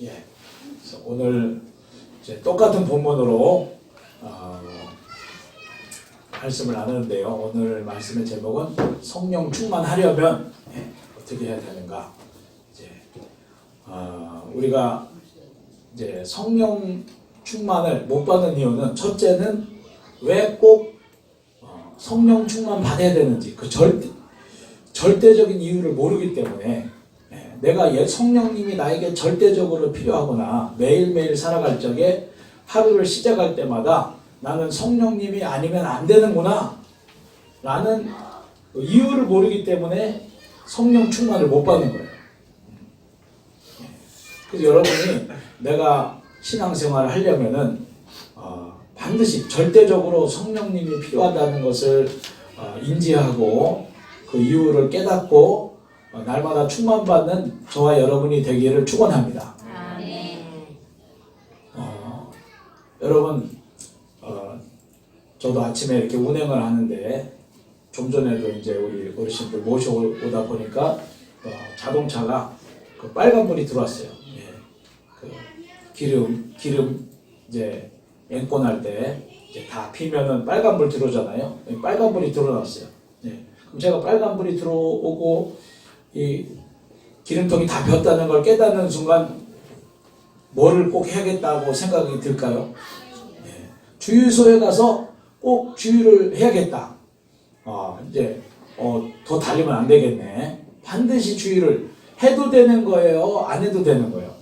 예. 그래서 오늘 이제 똑같은 본문으로 말씀을 나누는데요. 오늘 말씀의 제목은 성령 충만하려면 어떻게 해야 되는가. 이제 우리가 이제 성령 충만을 못 받는 이유는, 첫째는 왜 꼭 성령 충만 받아야 되는지 그 절대적인 이유를 모르기 때문에, 내가 성령님이 나에게 절대적으로 필요하구나, 매일매일 살아갈 적에 하루를 시작할 때마다 나는 성령님이 아니면 안 되는구나 라는 이유를 모르기 때문에 성령 충만을 못 받는 거예요. 그래서 여러분이 내가 신앙생활을 하려면은 반드시 절대적으로 성령님이 필요하다는 것을 인지하고 그 이유를 깨닫고 날마다 충만받는 저와 여러분이 되기를 축원합니다. 여러분, 저도 아침에 이렇게 운행을 하는데 좀 전에도 이제 우리 어르신들 모셔오다 보니까 자동차가 그 빨간불이 들어왔어요. 예. 그 기름 이제 앵꼬날 때 이제 다 피면은 빨간불 들어오잖아요. 빨간불이 들어왔어요. 예. 그럼 제가 빨간불이 들어오고 이 기름통이 다 폈다는 걸 깨닫는 순간 뭐를 꼭 해야겠다고 생각이 들까요? 예. 주유소에 가서 꼭 주유를 해야겠다. 이제 더 달리면 안 되겠네. 반드시 주유를 해도 되는 거예요? 안 해도 되는 거예요?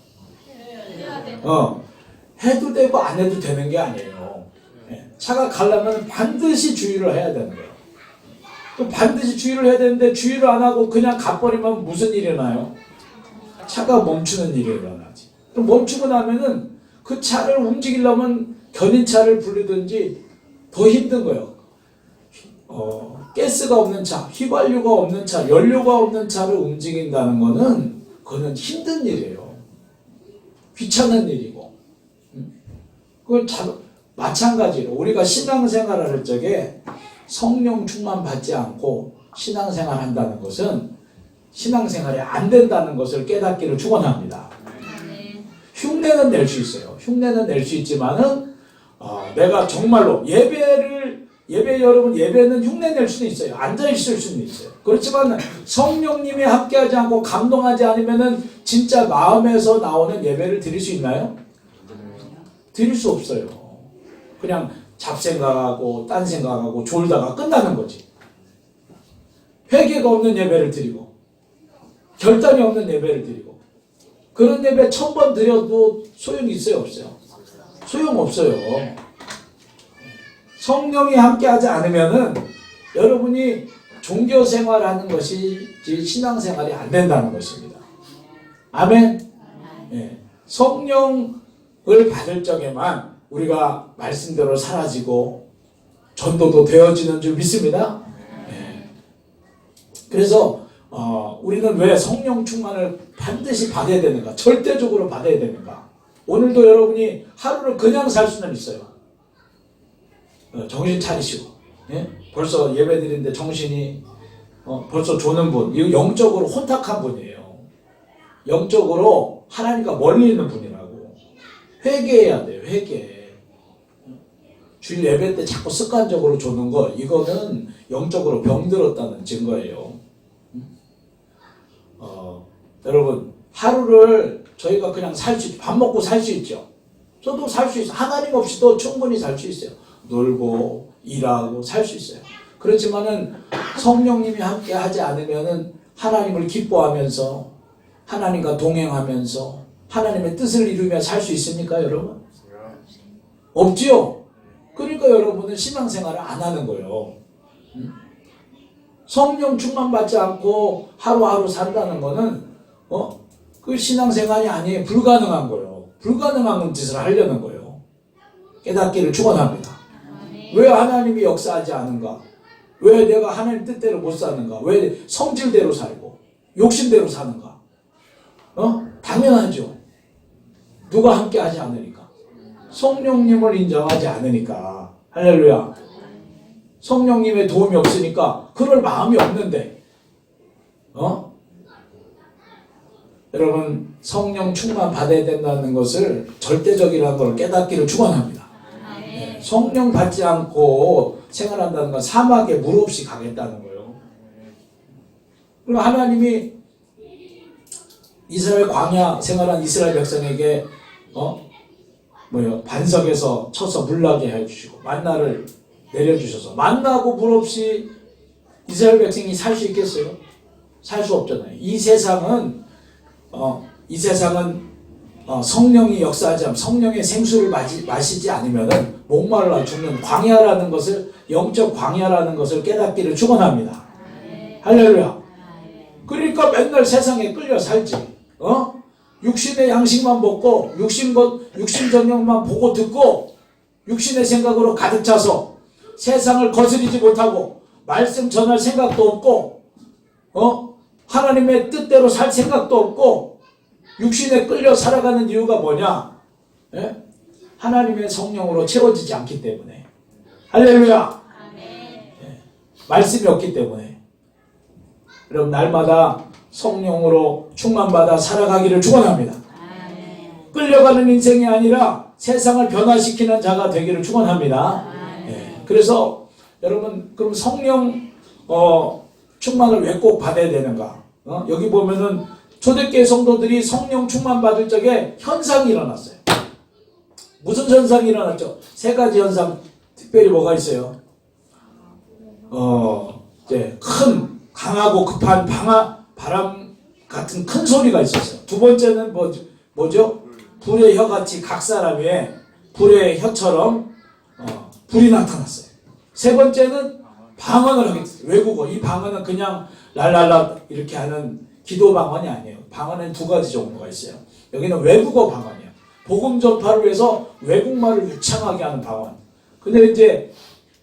해도 되고 안 해도 되는 게 아니에요. 예. 차가 가려면 반드시 주유를 해야 되는 거예요. 또 반드시 주유를 해야 되는데 주유를 안 하고 그냥 가버리면 무슨 일이 일어나요? 차가 멈추는 일이 일어나지. 그럼 멈추고 나면은 그 차를 움직이려면 견인차를 부르든지 더 힘든 거예요. 가스가 없는 차, 휘발유가 없는 차, 연료가 없는 차를 움직인다는 거는 그거는 힘든 일이에요. 귀찮은 일이고. 그걸 마찬가지로 우리가 신앙생활을 할 적에 성령 충만 받지 않고 신앙생활 한다는 것은 신앙생활이 안 된다는 것을 깨닫기를 축원합니다. 흉내는 낼 수 있어요. 흉내는 낼 수 있지만은 내가 정말로 여러분 예배는 흉내 낼 수는 있어요. 앉아 있을 수는 있어요. 그렇지만 성령님이 함께하지 않고 감동하지 않으면은 진짜 마음에서 나오는 예배를 드릴 수 있나요? 드릴 수 없어요. 그냥 잡생각하고 딴 생각하고 졸다가 끝나는 거지. 회개가 없는 예배를 드리고 결단이 없는 예배를 드리고 그런 예배 1000번 드려도 소용이 있어요? 없어요? 소용없어요. 성령이 함께하지 않으면은 여러분이 종교생활하는 것이 신앙생활이 안 된다는 것입니다. 아멘. 네. 성령을 받을 적에만 우리가 말씀대로 사라지고 전도도 되어지는 줄 믿습니다. 네. 그래서 우리는 왜 성령 충만을 반드시 받아야 되는가? 절대적으로 받아야 되는가? 오늘도 여러분이 하루를 그냥 살 수는 있어요. 정신 차리시고, 예? 벌써 예배 드리는데 정신이 벌써 조는 분, 이거 영적으로 혼탁한 분이에요. 영적으로 하나님과 멀리 있는 분이라고. 회개해야 돼요. 회개. 주일 예배 때 자꾸 습관적으로 조는 거, 이거는 영적으로 병들었다는 증거예요. 여러분, 하루를 저희가 그냥 살 수 있죠. 밥 먹고 살 수 있죠. 저도 살 수 있어요. 하나님 없이도 충분히 살 수 있어요. 놀고 일하고 살 수 있어요. 그렇지만은 성령님이 함께 하지 않으면은 하나님을 기뻐하면서 하나님과 동행하면서 하나님의 뜻을 이루며 살 수 있습니까, 여러분? 없지요. 그러니까 여러분은 신앙생활을 안 하는 거예요. 성령 충만 받지 않고 하루하루 산다는 거는 그 신앙생활이 아니에요. 불가능한 거예요. 불가능한 짓을 하려는 거예요. 깨닫기를 축원합니다. 왜 하나님이 역사하지 않은가? 왜 내가 하나님 뜻대로 못 사는가? 왜 성질대로 살고 욕심대로 사는가? 당연하죠. 누가 함께 하지 않으니까. 성령님을 인정하지 않으니까. 할렐루야. 성령님의 도움이 없으니까 그럴 마음이 없는데 여러분 성령 충만 받아야 된다는 것을 절대적이라는 걸 깨닫기를 축원합니다. 네, 성령 받지 않고 생활한다는 건 사막에 물 없이 가겠다는 거예요. 그럼 하나님이 이스라엘 광야 생활한 이스라엘 백성에게 반석에서 쳐서 물나게 해주시고 만나를 내려주셔서 만나고 물 없이 이스라엘 백성이 살 수 있겠어요? 살 수 없잖아요. 이 세상은 성령이 역사하지 않으면 성령의 생수를 마시지 않으면 목말라 죽는 광야라는 것을 영적 광야라는 것을 깨닫기를 축원합니다. 할렐루야. 그러니까 맨날 세상에 끌려 살지. 육신의 양식만 먹고 육신 정령만 보고 듣고 육신의 생각으로 가득 차서 세상을 거스리지 못하고 말씀 전할 생각도 없고 하나님의 뜻대로 살 생각도 없고 육신에 끌려 살아가는 이유가 뭐냐? 예? 하나님의 성령으로 채워지지 않기 때문에. 할렐루야. 예. 말씀이 없기 때문에. 여러분 날마다 성령으로 충만받아 살아가기를 축원합니다. 끌려가는 인생이 아니라 세상을 변화시키는 자가 되기를 축원합니다. 예. 그래서 여러분 그럼 성령 충만을 왜 꼭 받아야 되는가? 여기 보면은 초대교회 성도들이 성령 충만 받을 적에 현상이 일어났어요. 무슨 현상이 일어났죠? 세 가지 현상 특별히 뭐가 있어요? 이제 큰 강하고 급한 바람 같은 큰 소리가 있었어요. 두 번째는 뭐죠? 불의 혀같이 각 사람 위에 불의 혀처럼 불이 나타났어요. 세 번째는 방언을 하게 됐어요. 외국어. 이 방언은 그냥 랄랄라 이렇게 하는 기도 방언이 아니에요. 방언은 두 가지 종류가 있어요. 여기는 외국어 방언이에요. 복음 전파를 위해서 외국말을 유창하게 하는 방언. 근데 이제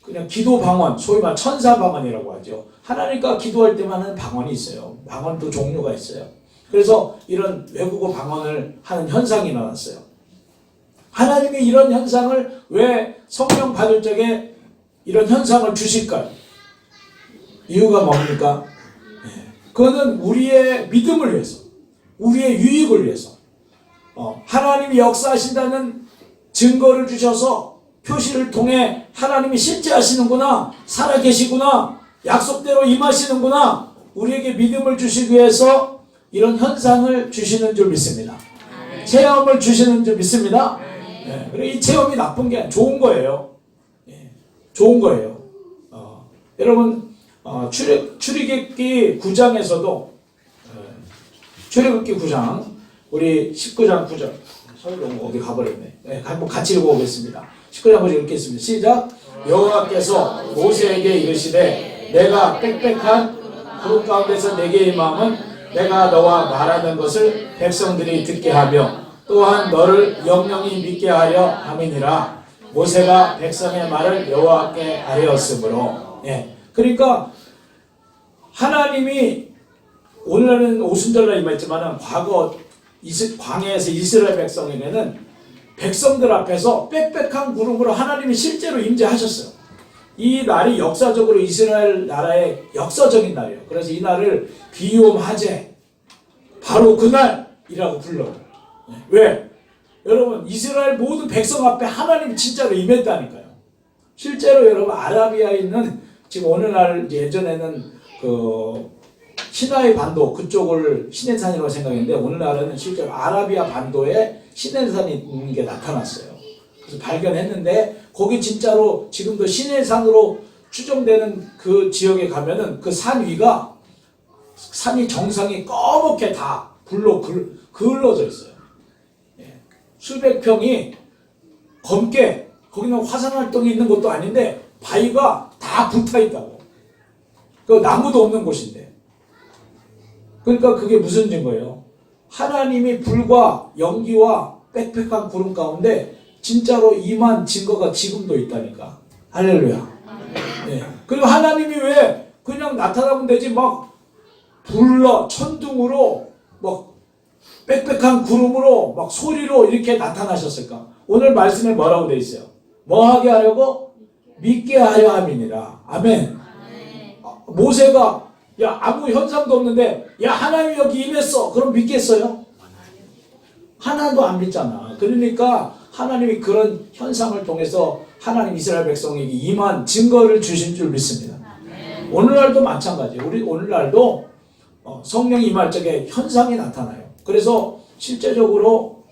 그냥 기도 방언, 소위 말 천사 방언이라고 하죠. 하나님과 기도할 때만 하는 방언이 있어요. 방언도 종류가 있어요. 그래서 이런 외국어 방언을 하는 현상이 일어났어요. 하나님이 이런 현상을 왜 성령 받을 적에 이런 현상을 주실까요? 이유가 뭡니까? 그거는 우리의 믿음을 위해서, 우리의 유익을 위해서, 하나님이 역사하신다는 증거를 주셔서 표시를 통해 하나님이 실제 하시는구나, 살아계시구나, 약속대로 임하시는구나, 우리에게 믿음을 주시기 위해서 이런 현상을 주시는 줄 믿습니다. 체험을 주시는 줄 믿습니다. 그리고 이 체험이 나쁜 게 좋은 거예요. 좋은 거예요. 여러분 출애굽기 9장에서도 출애굽기 9장 우리 19장 9절 설교 어디 가버렸네. 한번 같이 읽어보겠습니다. 19장 9절 읽겠습니다. 시작. 여호와께서 모세에게 이르시되 내가 빽빽한 구름 가운데서 내게 임함은 내가 너와 말하는 것을 백성들이 듣게 하며 또한 너를 영영히 믿게 하려 함이니라. 모세가 백성의 말을 여호와께 아뢰었으므로. 그러니까 하나님이 오늘날은 오순절날 임했지만 과거 광야에서 이스라엘 백성에게는 백성들 앞에서 빽빽한 구름으로 하나님이 실제로 임재하셨어요. 이 날이 역사적으로 이스라엘 나라의 역사적인 날이에요. 그래서 이 날을 비움 하제 바로 그날이라고 불러요. 왜? 여러분 이스라엘 모든 백성 앞에 하나님이 진짜로 임했다니까요. 실제로 여러분 아라비아에 있는 지금 오늘날 예전에는 그 시나이 반도 그쪽을 시내산이라고 생각했는데 오늘날에는 실제로 아라비아 반도에 시내산이 있는 게 나타났어요. 그래서 발견했는데 거기 진짜로 지금도 시내산으로 추정되는 그 지역에 가면은 그 산 위가 산이 정상이 검게 다 불로 그을러져 있어요. 수백 평이 검게 거기는 화산 활동이 있는 것도 아닌데 바위가 다 붙어 있다고. 그 나무도 없는 곳인데. 그러니까 그게 무슨 증거예요? 하나님이 불과 연기와 빽빽한 구름 가운데 진짜로 임한 증거가 지금도 있다니까. 할렐루야. 그리고 하나님이 왜 그냥 나타나면 되지 막 불러 천둥으로 막 빽빽한 구름으로 막 소리로 이렇게 나타나셨을까? 오늘 말씀에 뭐라고 돼 있어요? 뭐 하게 하려고? 믿게 하려 함이니라. 아멘. 모세가 야 아무 현상도 없는데 야 하나님이 여기 임했어. 그럼 믿겠어요? 하나도 안 믿잖아. 그러니까 하나님이 그런 현상을 통해서 하나님 이스라엘 백성에게 임한 증거를 주신 줄 믿습니다. 오늘날도 마찬가지예요. 우리 오늘날도 성령이 임할 적에 현상이 나타나요. 그래서 실제적으로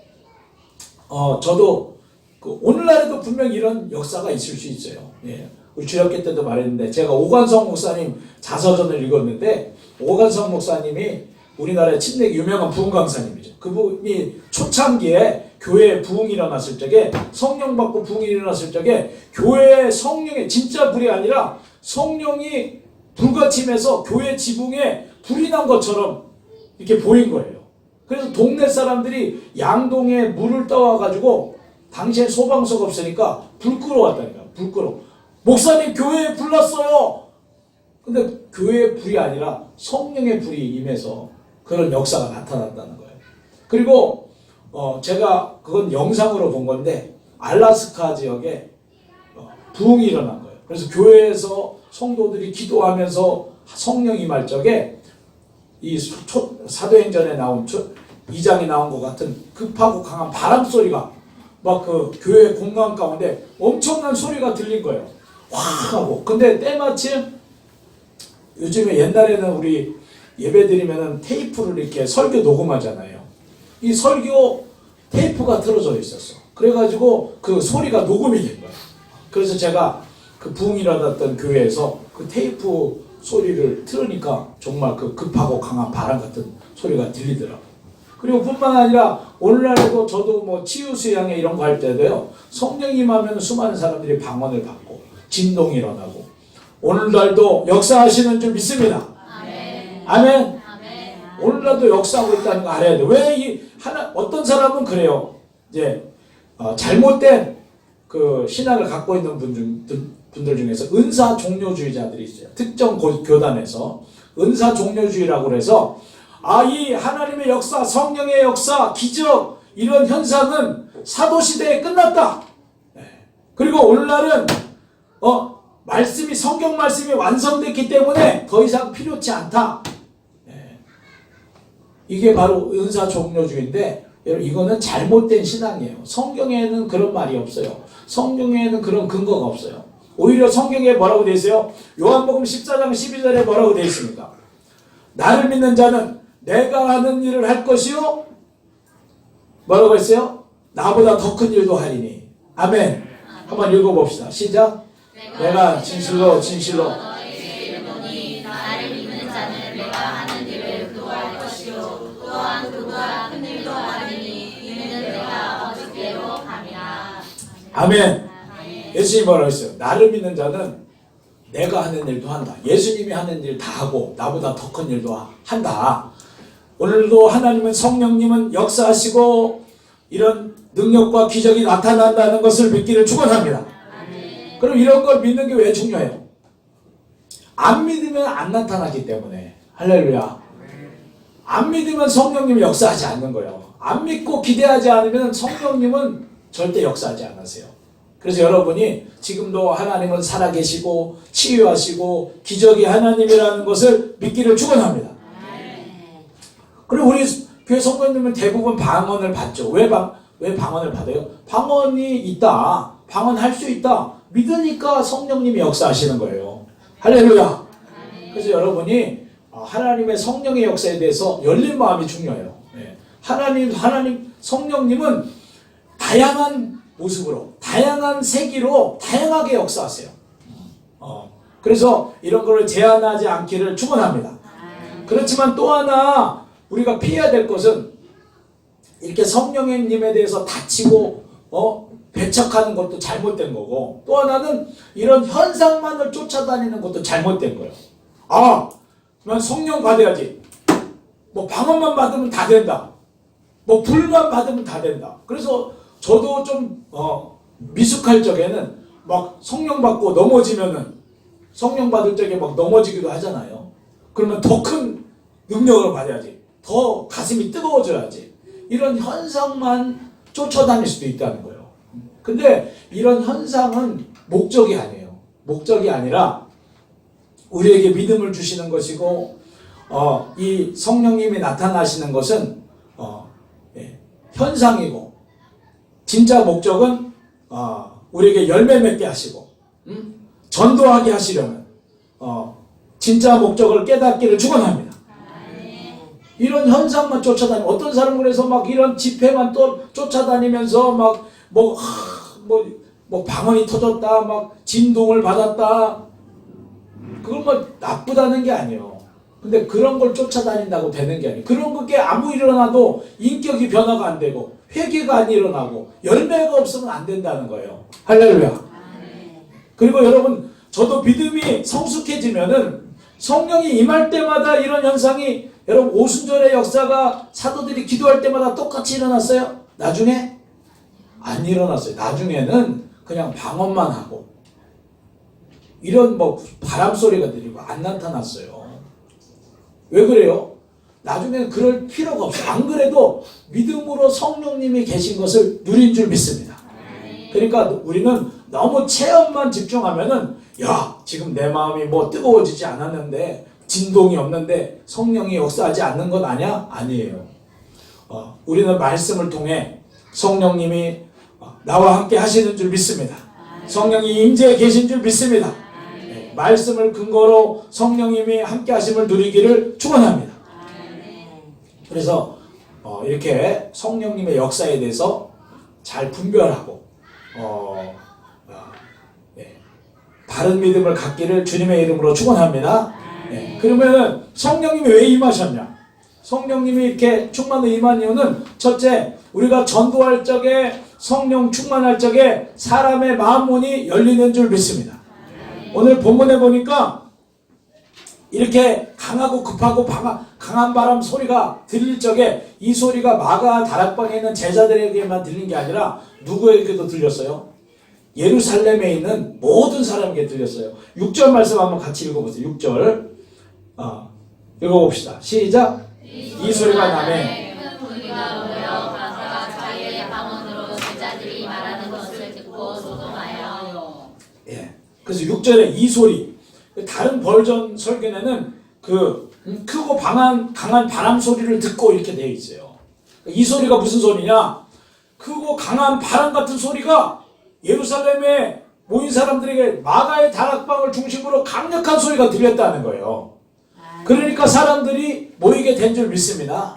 저도 오늘날에도 분명 이런 역사가 있을 수 있어요. 예. 우리 주역회 때도 말했는데 제가 오관성 목사님 자서전을 읽었는데 오관성 목사님이 우리나라의 침례 유명한 부흥 강사님이죠. 그분이 초창기에 교회에 부흥이 일어났을 적에 성령 받고 부흥이 일어났을 적에 교회에 성령의 진짜 불이 아니라 성령이 불같이 임해서 교회 지붕에 불이 난 것처럼 이렇게 보인 거예요. 그래서 동네 사람들이 양동에 물을 떠와가지고 당시엔 소방서가 없으니까 불 끌어왔다니까. 불 끌어. 목사님 교회에 불 났어요. 근데 교회의 불이 아니라 성령의 불이 임해서 그런 역사가 나타났다는 거예요. 그리고 제가 그건 영상으로 본 건데 알라스카 지역에 부흥이 일어난 거예요. 그래서 교회에서 성도들이 기도하면서 성령 임할 적에 이 사도행전에 나온 2장에 나온 것 같은 급하고 강한 바람 소리가 막 그 교회 공간 가운데 엄청난 소리가 들린 거예요. 확 하고. 근데 때마침 요즘에 옛날에는 우리 예배 드리면은 테이프를 이렇게 설교 녹음하잖아요. 이 설교 테이프가 틀어져 있었어. 그래가지고 그 소리가 녹음이 된 거예요. 그래서 제가 그 부흥이 일어났던 교회에서 그 테이프 소리를 틀으니까 정말 그 급하고 강한 바람 같은 소리가 들리더라고요. 그리고 뿐만 아니라 오늘날에도 저도 뭐 치유수양회 이런 거 할 때도요. 성령이 임하면 수많은 사람들이 방언을 받고 진동이 일어나고 오늘날도 역사하시는 줄 믿습니다. 아멘. 아멘. 오늘날도 역사하고 있다는 거 알아야 돼. 왜 어떤 사람은 그래요. 이제 잘못된 그 신학을 갖고 있는 분들 중에서 은사 종료주의자들이 있어요. 특정 교단에서 은사 종료주의라고 해서 이 하나님의 역사, 성령의 역사, 기적 이런 현상은 사도시대에 끝났다. 그리고 오늘날은 성경 말씀이 완성됐기 때문에 더 이상 필요치 않다. 이게 바로 은사 종료주의인데 여러분 이거는 잘못된 신앙이에요. 성경에는 그런 말이 없어요. 성경에는 그런 근거가 없어요. 오히려 성경에 뭐라고 되어 있어요? 요한복음 14장 12절에 뭐라고 되어 있습니까? 나를 믿는 자는 내가 하는 일을 할 것이요. 뭐라고 했어요? 나보다 더 큰 일도 하리니. 아멘. 한번 읽어봅시다. 시작. 내가 진실로 너희에게 이르노니 나를 믿는 자는 내가 하는 일을 그도 할 것이요 또한 그보다 큰 일도 하리니 이는 내가 어저께로 함이라. 아멘. 예수님이 뭐라고 했어요? 나를 믿는 자는 내가 하는 일도 한다. 예수님이 하는 일 다 하고 나보다 더 큰 일도 한다. 오늘도 하나님은 성령님은 역사하시고 이런 능력과 기적이 나타난다는 것을 믿기를 축원합니다. 그럼 이런 걸 믿는 게 왜 중요해요? 안 믿으면 안 나타나기 때문에. 할렐루야. 안 믿으면 성령님이 역사하지 않는 거예요. 안 믿고 기대하지 않으면 성령님은 절대 역사하지 않으세요. 그래서 여러분이 지금도 하나님은 살아계시고 치유하시고 기적이 하나님이라는 것을 믿기를 축원합니다. 그리고 우리 교회 성도님은 대부분 방언을 받죠. 왜 방언을 받아요? 방언이 있다. 방언할 수 있다. 믿으니까 성령님이 역사하시는 거예요. 할렐루야. 그래서 여러분이 하나님의 성령의 역사에 대해서 열린 마음이 중요해요. 하나님 성령님은 다양한 모습으로 다양한 세기로 다양하게 역사하세요. 그래서 이런 거를 제한하지 않기를 축원합니다. 그렇지만 또 하나 우리가 피해야 될 것은 이렇게 성령님에 대해서 다치고 배척하는 것도 잘못된 거고 또 하나는 이런 현상만을 쫓아다니는 것도 잘못된 거예요. 난 성령 받아야지. 뭐 방언만 받으면 다 된다. 뭐 불만 받으면 다 된다. 그래서 저도 좀 미숙할 적에는 막 성령 받고 넘어지면은 성령 받을 적에 막 넘어지기도 하잖아요. 그러면 더 큰 능력을 받아야지. 더 가슴이 뜨거워져야지. 이런 현상만 쫓아다닐 수도 있다는 거예요. 근데 이런 현상은 목적이 아니에요. 목적이 아니라 우리에게 믿음을 주시는 것이고 이 성령님이 나타나시는 것은 현상이고 진짜 목적은 우리에게 열매 맺게 하시고 전도하게 하시려는 진짜 목적을 깨닫기를 축원합니다. 이런 현상만 쫓아다니면 어떤 사람은 그래서 막 이런 집회만 또 쫓아다니면서 막 뭐 방언이 터졌다, 막 진동을 받았다. 그건 뭐 나쁘다는 게 아니에요. 근데 그런 걸 쫓아다닌다고 되는 게 아니에요. 그런 게 아무 일어나도 인격이 변화가 안 되고 회개가 안 일어나고 열매가 없으면 안 된다는 거예요. 할렐루야. 그리고 여러분, 저도 믿음이 성숙해지면은 성령이 임할 때마다 이런 현상이, 여러분 오순절의 역사가 사도들이 기도할 때마다 똑같이 일어났어요? 나중에? 안 일어났어요. 나중에는 그냥 방언만 하고 이런 뭐 바람 소리가 들리고 안 나타났어요. 왜 그래요? 나중에는 그럴 필요가 없어요. 안 그래도 믿음으로 성령님이 계신 것을 누린 줄 믿습니다. 그러니까 우리는 너무 체험만 집중하면은, 야, 지금 내 마음이 뭐 뜨거워지지 않았는데, 진동이 없는데 성령이 역사하지 않는 것 아니야? 아니에요. 우리는 말씀을 통해 성령님이 나와 함께 하시는 줄 믿습니다. 성령이 임재해 계신 줄 믿습니다. 네, 말씀을 근거로 성령님이 함께 하심을 누리기를 축원합니다. 그래서 이렇게 성령님의 역사에 대해서 잘 분별하고 바른 믿음을 갖기를 주님의 이름으로 축원합니다. 네, 그러면 성령님이 왜 임하셨냐? 성령님이 이렇게 충만으로 임한 이유는, 첫째, 우리가 전도할 적에, 성령 충만할 적에 사람의 마음문이 열리는 줄 믿습니다. 오늘 본문에 보니까 이렇게 강하고 급하고 강한 바람 소리가 들릴 적에, 이 소리가 마가 다락방에 있는 제자들에게만 들린 게 아니라 누구에게도 들렸어요? 예루살렘에 있는 모든 사람에게 들렸어요. 6절 말씀 한번 같이 읽어보세요. 6절 읽어봅시다. 시작. 이 소리가 나매 큰 무리가 모여 각각 자기의 방언으로 제자들이 말하는 것을 듣고 소동하여. 그래서 6절에 이 소리, 다른 버전 설교에는 그 크고 강한 바람 소리를 듣고 이렇게 되어 있어요. 이 소리가 무슨 소리냐? 크고 강한 바람 같은 소리가 예루살렘에 모인 사람들에게 마가의 다락방을 중심으로 강력한 소리가 들렸다는 거예요. 그러니까 사람들이 모이게 된 줄 믿습니다.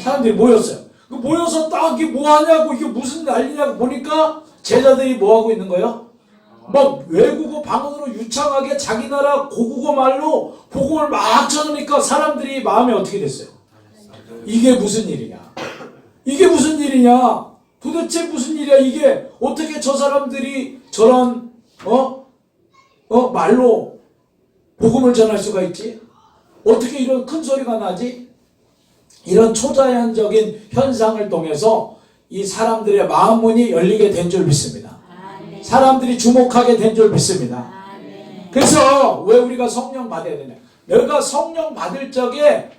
사람들이 모였어요. 모여서 딱 이게 뭐 하냐고, 이게 무슨 난리냐고 보니까 제자들이 뭐 하고 있는 거예요? 막 외국어 방언으로 유창하게 자기 나라 고국어 말로 복음을 막 전하니까 사람들이 마음이 어떻게 됐어요? 이게 무슨 일이냐? 이게 무슨 일이냐? 도대체 무슨 일이야? 이게 어떻게 저 사람들이 저런 말로 복음을 전할 수가 있지? 어떻게 이런 큰 소리가 나지? 이런 초자연적인 현상을 통해서 이 사람들의 마음문이 열리게 된 줄 믿습니다. 사람들이 주목하게 된 줄 믿습니다. 그래서 왜 우리가 성령 받아야 되냐? 내가 성령 받을 적에,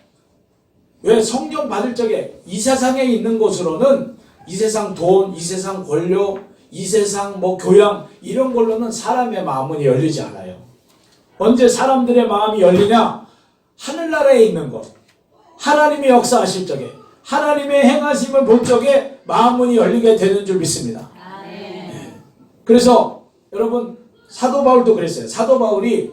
왜 성령 받을 적에 이 세상에 있는 것으로는, 이 세상 돈, 이 세상 권력, 이 세상 뭐 교양, 이런 걸로는 사람의 마음문이 열리지 않아요. 언제 사람들의 마음이 열리냐? 하늘나라에 있는 것, 하나님이 역사하실 적에, 하나님의 행하심을 볼 적에 마음문이 열리게 되는 줄 믿습니다. 그래서 여러분, 사도 바울도 그랬어요. 사도 바울이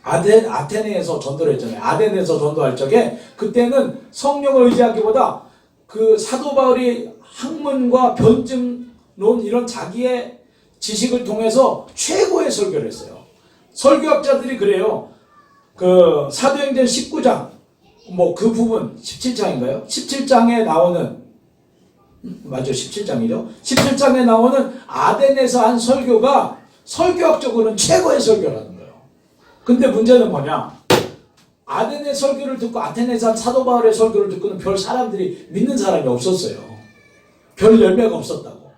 아테네에서 전도를 했잖아요. 아덴에서 전도할 적에, 그때는 성령을 의지하기보다 그 사도 바울이 학문과 변증론, 이런 자기의 지식을 통해서 최고의 설교를 했어요. 설교학자들이 그래요. 그 사도행전 19장 뭐 그 부분 17장인가요? 17장에 나오는, 맞죠? 17장이죠? 17장에 나오는 아덴에서 한 설교가 설교학적으로는 최고의 설교라는 거예요. 근데 문제는 뭐냐? 아덴의 설교를 듣고 아테네에서 한 사도 바울의 설교를 듣고는 별 사람들이 믿는 사람이 없었어요. 별 열매가 없었다고.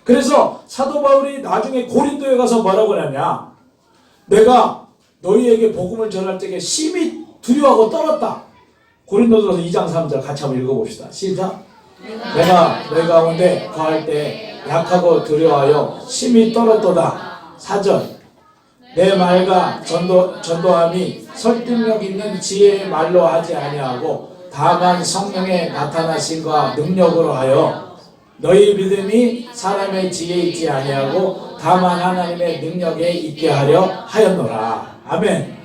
그래서 사도 바울이 나중에 고린도에 가서 뭐라고 하냐? 내가 너희에게 복음을 전할 적에 심히 두려워하고 떨었다. 고린도전서 2장 3절 같이 한번 읽어봅시다. 시작. 내가 너희 가운데 거할 때 약하고 두려워하여 심히 떨었도다. 4절. 내 말과 전도함이 설득력 있는 지혜의 말로 하지 아니하고 다만 성령의 나타나심과 능력으로 하여 너희 믿음이 사람의 지혜에 있지 아니하고 다만 하나님의 능력에 있게 하려 하였노라. 아멘.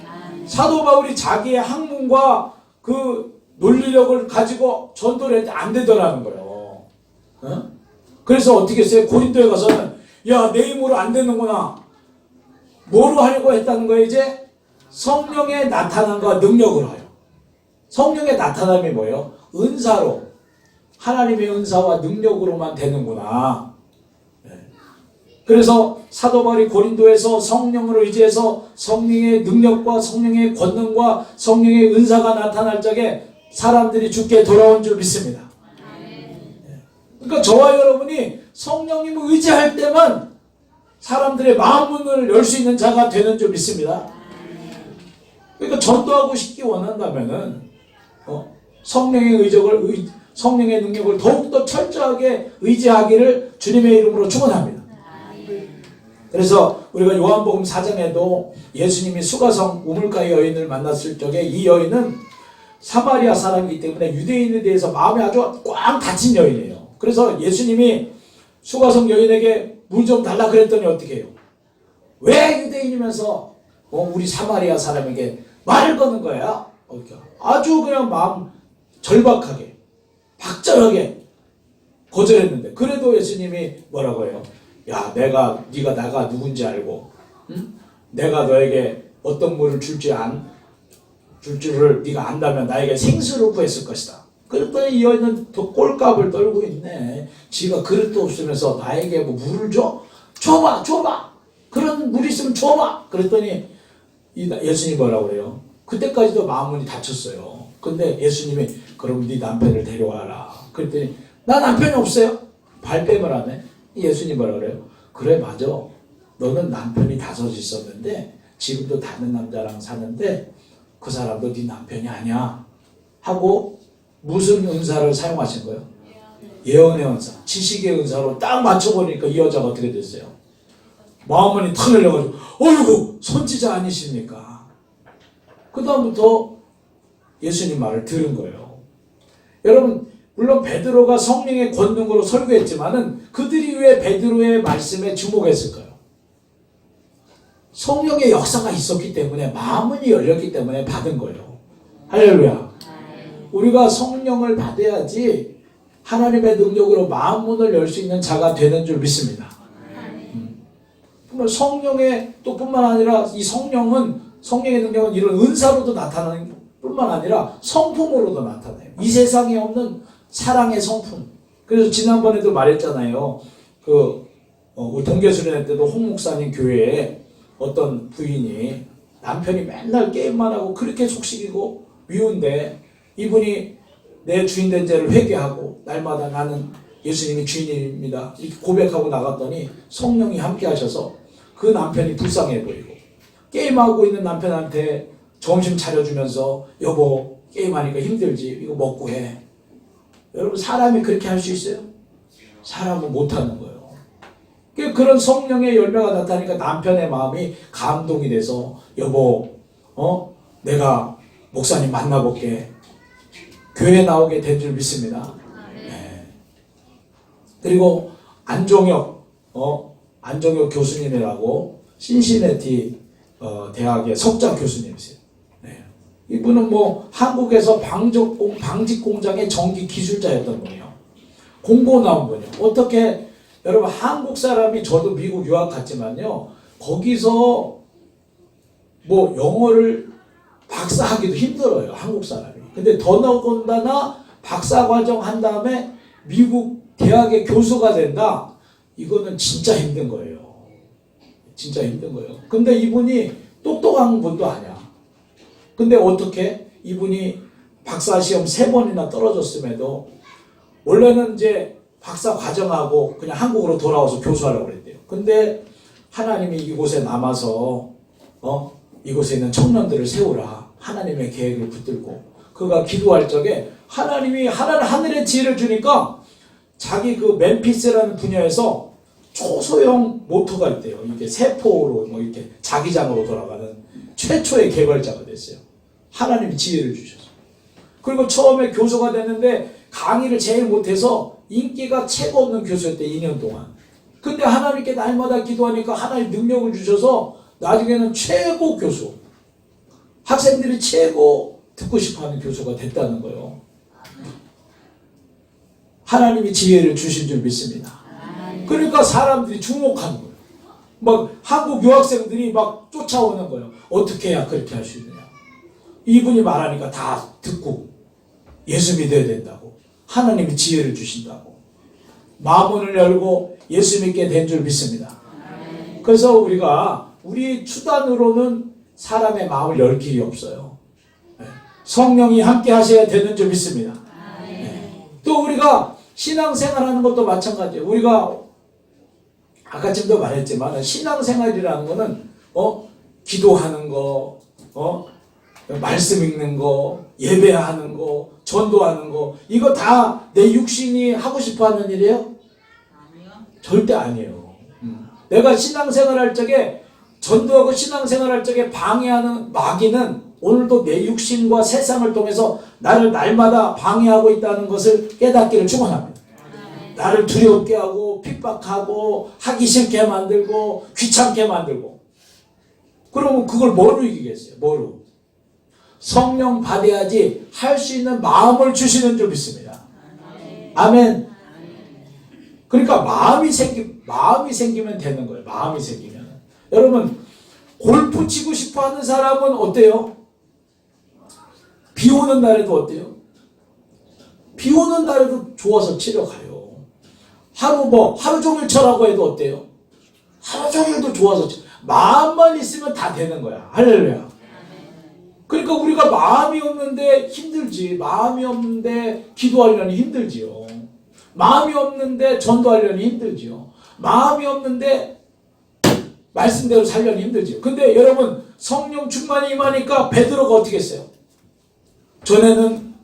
사도 바울이 자기의 학문과 그 논리력을 가지고 전도를 했는데 안 되더라는 거예요. 어? 그래서 어떻게 했어요? 고린도에 가서는 야, 내 힘으로 안 되는구나. 뭐로 하려고 했다는 거예요? 이제 성령의 나타남과 능력으로 하여. 성령의 나타남이 뭐예요? 은사로, 하나님의 은사와 능력으로만 되는구나. 그래서 사도 바울이 고린도에서 성령으로 의지해서 성령의 능력과 성령의 권능과 성령의 은사가 나타날 적에 사람들이 주께 돌아온 줄 믿습니다. 그러니까 저와 여러분이 성령님을 의지할 때만 사람들의 마음문을 열 수 있는 자가 되는 줄 믿습니다. 그러니까 전도하고 싶기 원한다면은 성령의 성령의 능력을 더욱더 철저하게 의지하기를 주님의 이름으로 축원합니다. 그래서 우리가 요한복음 4장에도 예수님이 수가성 우물가의 여인을 만났을 적에 이 여인은 사마리아 사람이기 때문에 유대인에 대해서 마음이 아주 꽉 닫힌 여인이에요. 그래서 예수님이 수가성 여인에게 물 좀 달라 그랬더니 어떻게 해요? 왜 유대인이면서 우리 사마리아 사람에게 말을 거는 거야? 아주 그냥 마음 절박하게 박절하게 거절했는데 그래도 예수님이 뭐라고 해요? 야, 네가 나가 누군지 알고, 응? 내가 너에게 어떤 물을 줄 줄을 네가 안다면 나에게 생수를 구했을 것이다. 그랬더니 이 여인은 더 꼴값을 떨고 있네. 지가 그릇도 없으면서 나에게 뭐 물을 줘? 줘봐. 그런 물 있으면 줘봐. 그랬더니 예수님이 뭐라고 해요? 그때까지도 마음문이 닫혔어요. 근데 예수님이 그럼 네 남편을 데려와라. 그랬더니 나 남편이 없어요. 발뺌을 하네. 예수님 뭐라 그래요? 그래, 맞아. 너는 남편이 5 있었는데 지금도 다른 남자랑 사는데 그 사람도 네 남편이 아니야. 하고 무슨 은사를 사용하신 거예요? 예언의 은사, 지식의 은사로 딱 맞춰보니까 이 여자가 어떻게 됐어요? 마음문이 탁 열려가지고 어이구, 선지자 아니십니까? 그 다음부터 예수님 말을 들은 거예요. 여러분, 물론 베드로가 성령의 권능으로 설교했지만은 그들이 왜 베드로의 말씀에 주목했을까요? 성령의 역사가 있었기 때문에 마음문이 열렸기 때문에 받은 거예요. 할렐루야. 우리가 성령을 받아야지 하나님의 능력으로 마음문을 열 수 있는 자가 되는 줄 믿습니다. 성령의 또 뿐만 아니라 이 성령의 능력은 이런 은사로도 나타나는 뿐만 아니라 성품으로도 나타나요. 이 세상에 없는 사랑의 성품. 그래서 지난번에도 말했잖아요. 우리 동계수련회 때도 홍 목사님 교회에 어떤 부인이 남편이 맨날 게임만 하고 그렇게 속식이고 미운데 이분이 내 주인된 죄를 회개하고 날마다 나는 예수님이 주인입니다 이렇게 고백하고 나갔더니 성령이 함께 하셔서 그 남편이 불쌍해 보이고 게임하고 있는 남편한테 점심 차려주면서 여보 게임하니까 힘들지 이거 먹고 해. 여러분 사람이 그렇게 할 수 있어요? 사람은 못하는 거예요. 그런 성령의 열매가 나타나니까 남편의 마음이 감동이 돼서 여보 내가 목사님 만나볼게. 교회에 나오게 된 줄 믿습니다. 네. 그리고 안종혁 교수님이라고 신시내티 대학의 석좌 교수님이세요. 네. 이분은 한국에서 방직 공장의 전기 기술자였던 분이에요. 공고 나온 분이에요. 어떻게 여러분 한국 사람이 저도 미국 유학 갔지만요. 거기서 영어를 박사하기도 힘들어요. 한국 사람이. 근데 더더군다나 박사과정 한 다음에 미국 대학의 교수가 된다? 이거는 진짜 힘든 거예요. 진짜 힘든 거예요. 근데 이분이 똑똑한 분도 아니야. 근데 어떻게 이분이 박사 시험 3번이나 떨어졌음에도 원래는 이제 박사 과정하고 그냥 한국으로 돌아와서 교수하려고 그랬대요. 근데 하나님이 이곳에 남아서 이곳에 있는 청년들을 세우라. 하나님의 계획을 붙들고 그가 기도할 적에 하나님이 하늘의 지혜를 주니까 자기 그 멤피스라는 분야에서 초소형 모터가 있대요. 이게 세포로 이렇게 자기장으로 돌아가는 최초의 개발자가 됐어요. 하나님이 지혜를 주셔서. 그리고 처음에 교수가 됐는데 강의를 제일 못해서 인기가 채가 없는 교수였대, 2년 동안. 근데 하나님께 날마다 기도하니까 하나님 능력을 주셔서 나중에는 최고 교수, 학생들이 최고 듣고 싶어하는 교수가 됐다는 거예요. 하나님이 지혜를 주신 줄 믿습니다. 그러니까 사람들이 주목하는 거예요. 막 한국 유학생들이 막 쫓아오는 거예요. 어떻게 해야 그렇게 할 수 있느냐. 이분이 말하니까 다 듣고 예수 믿어야 된다고. 하나님이 지혜를 주신다고. 마음문을 열고 예수 믿게 된 줄 믿습니다. 그래서 우리 수단으로는 사람의 마음을 열 길이 없어요. 성령이 함께 하셔야 되는 줄 믿습니다. 또 우리가 신앙생활하는 것도 마찬가지예요. 우리가 아까쯤도 말했지만 신앙생활이라는 거는 기도하는 거, 말씀 읽는 거, 예배하는 거, 전도하는 거, 이거 다 내 육신이 하고 싶어 하는 일이에요? 아니요. 절대 아니에요. 내가 신앙생활할 적에, 전도하고 신앙생활할 적에 방해하는 마귀는 오늘도 내 육신과 세상을 통해서 나를 날마다 방해하고 있다는 것을 깨닫기를 축원합니다. 나를 두렵게 하고 핍박하고 하기 싫게 만들고 귀찮게 만들고. 그러면 그걸 뭐로 이기겠어요? 뭐로? 성령 받아야지 할 수 있는 마음을 주시는 줄 믿습니다. 아멘. 그러니까 마음이 생기면 되는 거예요. 마음이 생기면. 여러분, 골프 치고 싶어 하는 사람은 어때요? 비 오는 날에도 어때요? 비 오는 날에도 좋아서 치러 가요. 하루 종일 쳐라고 해도 어때요? 하루 종일도 좋아서 마음만 있으면 다 되는 거야. 할렐루야. 그러니까 우리가 마음이 없는데 힘들지. 마음이 없는데 기도하려니 힘들지요. 마음이 없는데 전도하려니 힘들지요. 마음이 없는데 말씀대로 살려니 힘들지요. 근데 여러분, 성령 충만이 임하니까 베드로가 어떻게 했어요? 전에는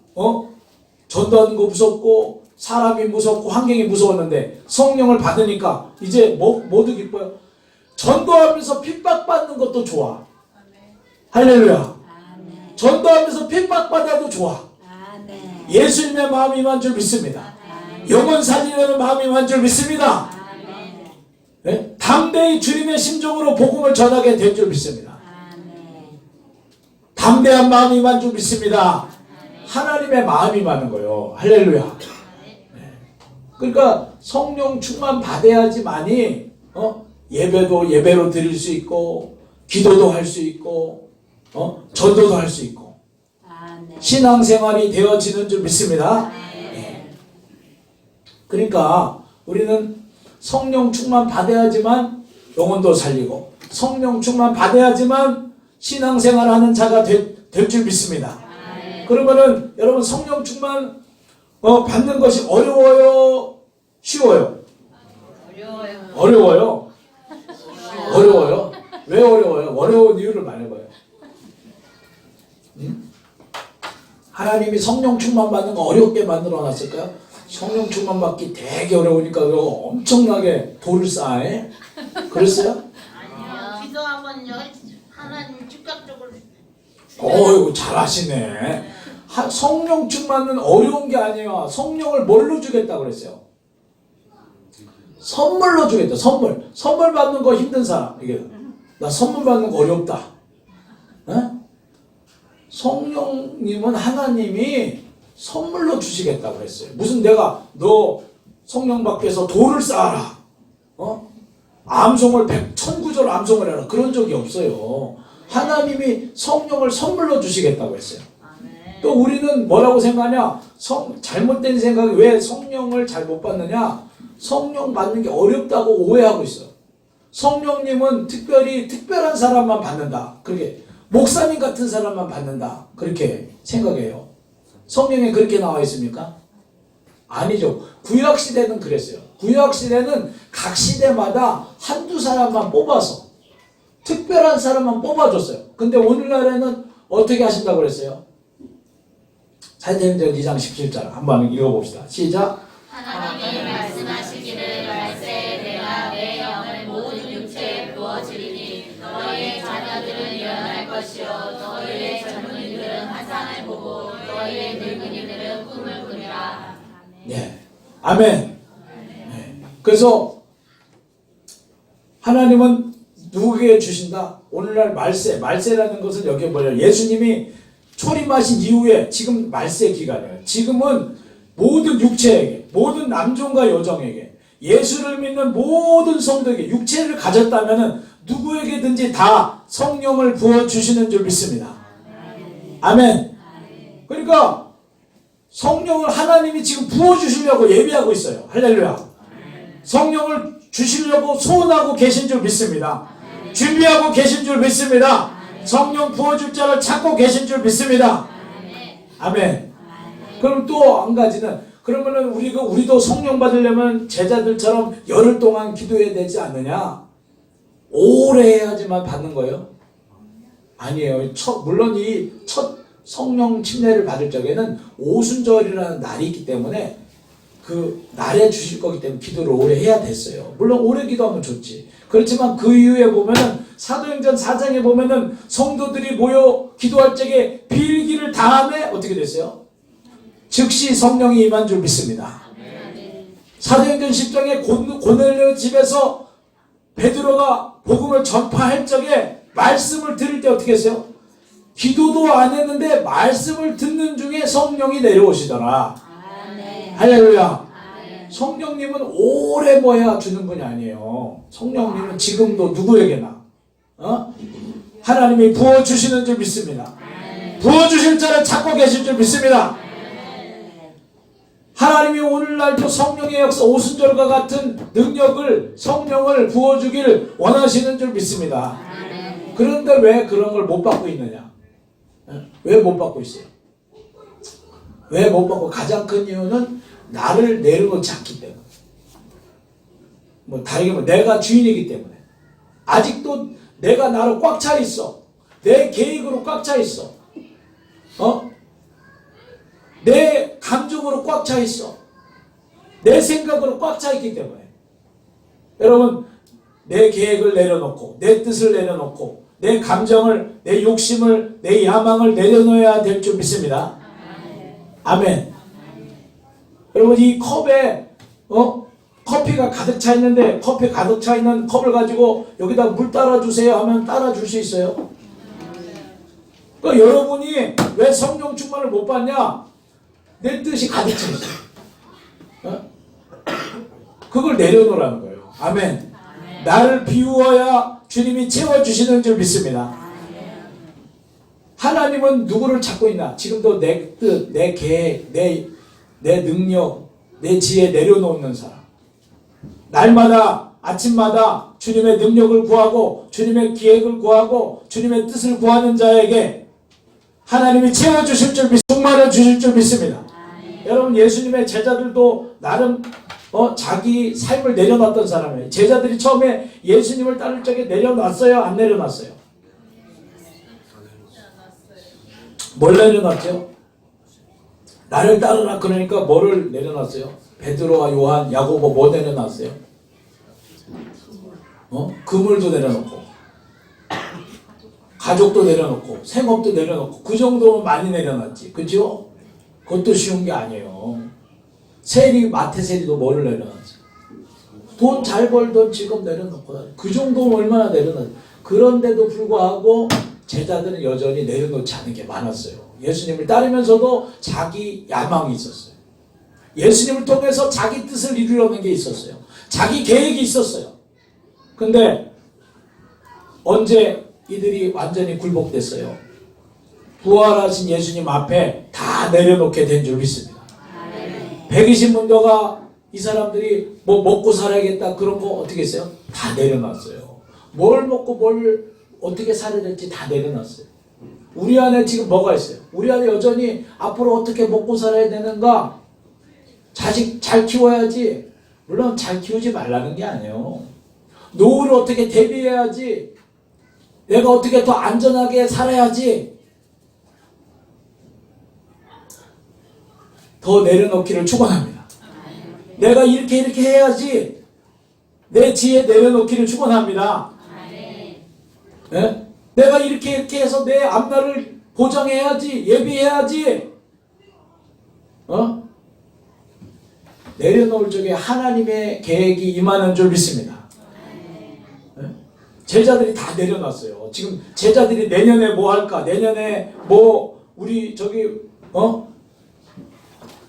전도하는 거 무섭고 사람이 무섭고 환경이 무서웠는데 성령을 받으니까 이제 모두 기뻐요. 전도하면서 핍박받는 것도 좋아. 할렐루야. 전도하면서 핍박받아도 좋아. 예수님의 마음이 임한 줄 믿습니다. 영원 살리려는 마음이 임한 줄 믿습니다. 네? 담대히 주님의 심정으로 복음을 전하게 된 줄 믿습니다. 담대한 마음이 임한 줄 믿습니다. 하나님의 마음이 임하는 거예요. 할렐루야. 네. 그러니까 성령 충만 받아야지만이 예배도 예배로 드릴 수 있고 기도도 할 수 있고 전도도 할 수 있고 신앙생활이 되어지는 줄 믿습니다. 네. 그러니까 우리는 성령 충만 받아야지만 영혼도 살리고 성령 충만 받아야지만 신앙생활하는 자가 될 줄 믿습니다. 그러면은 여러분, 성령 충만 받는 것이 어려워요? 쉬워요? 어려워요. 어려워요? 왜 어려워요? 어려운 이유를 말해봐요. 하나님이 성령 충만 받는 거 어렵게 만들어 놨을까요? 성령 충만 받기 되게 어려우니까 엄청나게 돌을 쌓아해? 그랬어요? 아니요. 기도하면요, 하나님 즉각적으로. 어이구, 잘하시네. 성령 충만은 어려운 게 아니에요. 성령을 뭘로 주겠다고 그랬어요? 선물로 주겠다. 선물 받는 거 힘든 사람. 이게 나 선물 받는 거 어렵다. 에? 성령님은 하나님이 선물로 주시겠다고 그랬어요. 무슨 내가 너 성령 받기 위해서 돌을 쌓아라. 암송을 1000구절 암송을 해라. 그런 적이 없어요. 하나님이 성령을 선물로 주시겠다고 했어요. 또 우리는 뭐라고 생각하냐? 잘못된 생각이 왜 성령을 잘 못 받느냐? 성령 받는 게 어렵다고 오해하고 있어. 성령님은 특별한 사람만 받는다. 그렇게 목사님 같은 사람만 받는다. 그렇게 생각해요. 성경에 그렇게 나와 있습니까? 아니죠. 구약시대는 그랬어요. 구약시대는 각 시대마다 한두 사람만 뽑아서 특별한 사람만 뽑아줬어요. 근데 오늘날에는 어떻게 하신다고 그랬어요? 사도행전 2장 17절 한번 읽어봅시다. 시작. 하나님이 말씀하시기를 말세 내가 내 영을 모든 육체에 부어주리니 너희의 자녀들은 예언할 것이요 너희의 젊은이들은 환상을 보고 너희의 늙은이들은 꿈을 꾸리라. 네. 아멘. 네. 그래서 하나님은 누구에게 주신다? 오늘날 말세라는 것은 여기 뭐냐? 예수님이 초림하신 이후에 지금 말세 기간이에요. 지금은 모든 육체에게, 모든 남종과 여종에게, 예수를 믿는 모든 성도에게 육체를 가졌다면은 누구에게든지 다 성령을 부어주시는 줄 믿습니다. 아멘. 그러니까 성령을 하나님이 지금 부어주시려고 예비하고 있어요. 할렐루야. 성령을 주시려고 소원하고 계신 줄 믿습니다. 준비하고 계신 줄 믿습니다. 성령 부어줄 자를 찾고 계신 줄 믿습니다. 아멘. 그럼 또 한 가지는, 그러면은 우리도 성령 받으려면 제자들처럼 열흘 동안 기도해야 되지 않느냐? 오래 해야지만 받는 거예요? 아니에요. 물론 이 첫 성령 침례를 받을 적에는 오순절이라는 날이 있기 때문에 그 날에 주실 거기 때문에 기도를 오래 해야 됐어요. 물론 오래 기도하면 좋지. 그렇지만 그 이후에 보면은 사도행전 4장에 보면은 성도들이 모여 기도할 적에 빌기를 다음에 어떻게 됐어요? 즉시 성령이 임한 줄 믿습니다. 사도행전 10장에 고넬료 집에서 베드로가 복음을 전파할 적에 말씀을 들을 때 어떻게 했어요? 기도도 안 했는데 말씀을 듣는 중에 성령이 내려오시더라. 할렐루야. 성령님은 오래 뭐 해야 주는 분이 아니에요. 성령님은 지금도 누구에게나 하나님이 부어주시는 줄 믿습니다. 부어주실 자를 찾고 계실 줄 믿습니다. 하나님이 오늘날도 성령의 역사, 오순절과 같은 능력을, 성령을 부어주길 원하시는 줄 믿습니다. 그런데 왜 그런 걸 못 받고 있느냐? 왜 못 받고 있어요? 왜 못 받고? 가장 큰 이유는 나를 내려놓지 않기 때문에. 다르게 말하면 내가 주인이기 때문에. 아직도 내가 나로 꽉 차 있어. 내 계획으로 꽉 차 있어. 내 감정으로 꽉 차 있어. 내 생각으로 꽉 차 있기 때문에. 여러분, 내 계획을 내려놓고, 내 뜻을 내려놓고, 내 감정을, 내 욕심을, 내 야망을 내려놓아야 될 줄 믿습니다. 아멘. 여러분, 이 컵에 커피가 가득 차 있는데, 커피 가득 차 있는 컵을 가지고 여기다 물 따라주세요 하면 따라줄 수 있어요? 그러니까 여러분이 왜 성령 충만을 못 받냐? 내 뜻이 가득 차 있어요. 그걸 내려놓으라는 거예요. 아멘. 나를 비우어야 주님이 채워주시는 줄 믿습니다. 하나님은 누구를 찾고 있나? 지금도 내 뜻, 내 계획, 내 능력, 내 지혜 내려놓는 사람. 날마다, 아침마다 주님의 능력을 구하고, 주님의 계획을 구하고, 주님의 뜻을 구하는 자에게 하나님이 채워주실 줄 충만을 주실 줄 믿습니다. 여러분, 예수님의 제자들도 나름 자기 삶을 내려놨던 사람이에요. 제자들이 처음에 예수님을 따를 적에 내려놨어요? 안 내려놨어요? 뭘 내려놨죠? 나를 따르라 그러니까 뭐를 내려놨어요? 베드로와 요한, 야고보 뭐 내려놨어요? 그물도 내려놓고, 가족도 내려놓고, 생업도 내려놓고, 그 정도면 많이 내려놨지. 그죠? 그것도 쉬운 게 아니에요. 마태 세리도 뭐를 내려놨어요? 돈 잘 벌던 직업 내려놓고, 그 정도면 얼마나 내려놨어요? 그런데도 불구하고 제자들은 여전히 내려놓지 않은 게 많았어요. 예수님을 따르면서도 자기 야망이 있었어요. 예수님을 통해서 자기 뜻을 이루려는 게 있었어요. 자기 계획이 있었어요. 근데 언제 이들이 완전히 굴복됐어요? 부활하신 예수님 앞에 다 내려놓게 된 줄 믿습니다. 120문도가 이 사람들이 뭐 먹고 살아야겠다 그런 거 어떻게 했어요? 다 내려놨어요. 뭘 먹고 뭘 어떻게 살아야 될지 다 내려놨어요. 우리 안에 지금 뭐가 있어요? 우리 안에 여전히 앞으로 어떻게 먹고 살아야 되는가? 자식 잘 키워야지. 물론 잘 키우지 말라는 게 아니에요. 노후를 어떻게 대비해야지. 내가 어떻게 더 안전하게 살아야지. 더 내려놓기를 축원합니다. 내가 이렇게 해야지. 내 지혜 내려놓기를 축원합니다. 네? 내가 이렇게 해서 내 앞날을 보장해야지. 예비해야지. 내려놓을 적에 하나님의 계획이 임하는 줄 믿습니다. 제자들이 다 내려놨어요. 지금 제자들이 내년에 뭐 할까? 내년에 뭐 우리 저기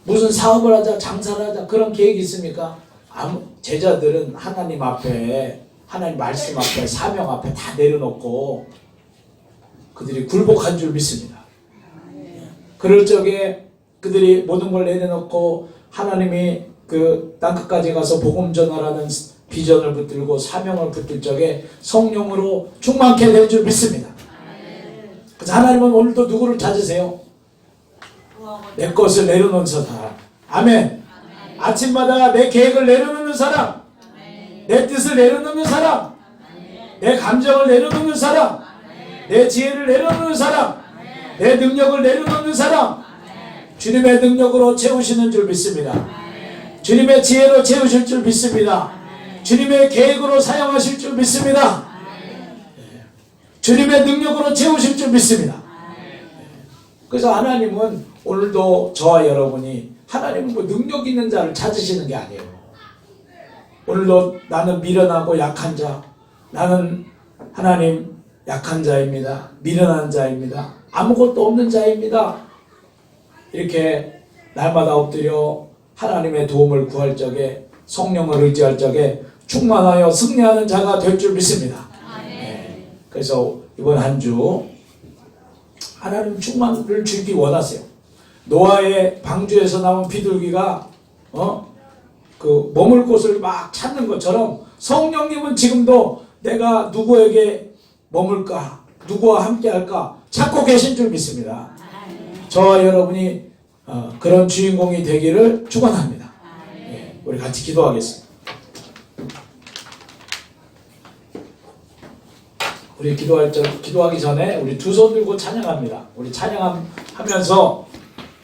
무슨 사업을 하자, 장사를 하자 그런 계획이 있습니까? 제자들은 하나님 앞에, 하나님 말씀 앞에, 사명 앞에 다 내려놓고 그들이 굴복한 줄 믿습니다. 그럴 적에 그들이 모든 걸 내려놓고 하나님이 그 땅끝까지 가서 복음 전하라는 비전을 붙들고 사명을 붙들 적에 성령으로 충만케 될 줄 믿습니다. 그래서 하나님은 오늘도 누구를 찾으세요? 내 것을 내려놓는 사람. 아멘. 아침마다 내 계획을 내려놓는 사람, 내 뜻을 내려놓는 사람, 내 감정을 내려놓는 사람, 내 지혜를 내려놓는 사람, 내 능력을 내려놓는 사람, 주님의 능력으로 채우시는 줄 믿습니다. 주님의 지혜로 채우실 줄 믿습니다. 주님의 계획으로 사용하실 줄 믿습니다. 주님의 능력으로 채우실 줄 믿습니다. 그래서 하나님은 오늘도 저와 여러분이 하나님은 뭐 능력 있는 자를 찾으시는 게 아니에요. 오늘도 나는 미련하고 약한 자, 나는 하나님 약한 자입니다. 미련한 자입니다. 아무것도 없는 자입니다. 이렇게 날마다 엎드려 하나님의 도움을 구할 적에, 성령을 의지할 적에 충만하여 승리하는 자가 될 줄 믿습니다. 네. 그래서 이번 한 주 하나님 충만을 주기 원하세요. 노아의 방주에서 나온 비둘기가 그 머물 곳을 막 찾는 것처럼 성령님은 지금도 내가 누구에게 머물까, 누구와 함께 할까 찾고 계신 줄 믿습니다. 저와 여러분이 그런 주인공이 되기를 축원합니다. 네, 우리 같이 기도하겠습니다. 우리 기도하기 전에 우리 두 손 들고 찬양합니다. 우리 찬양하면서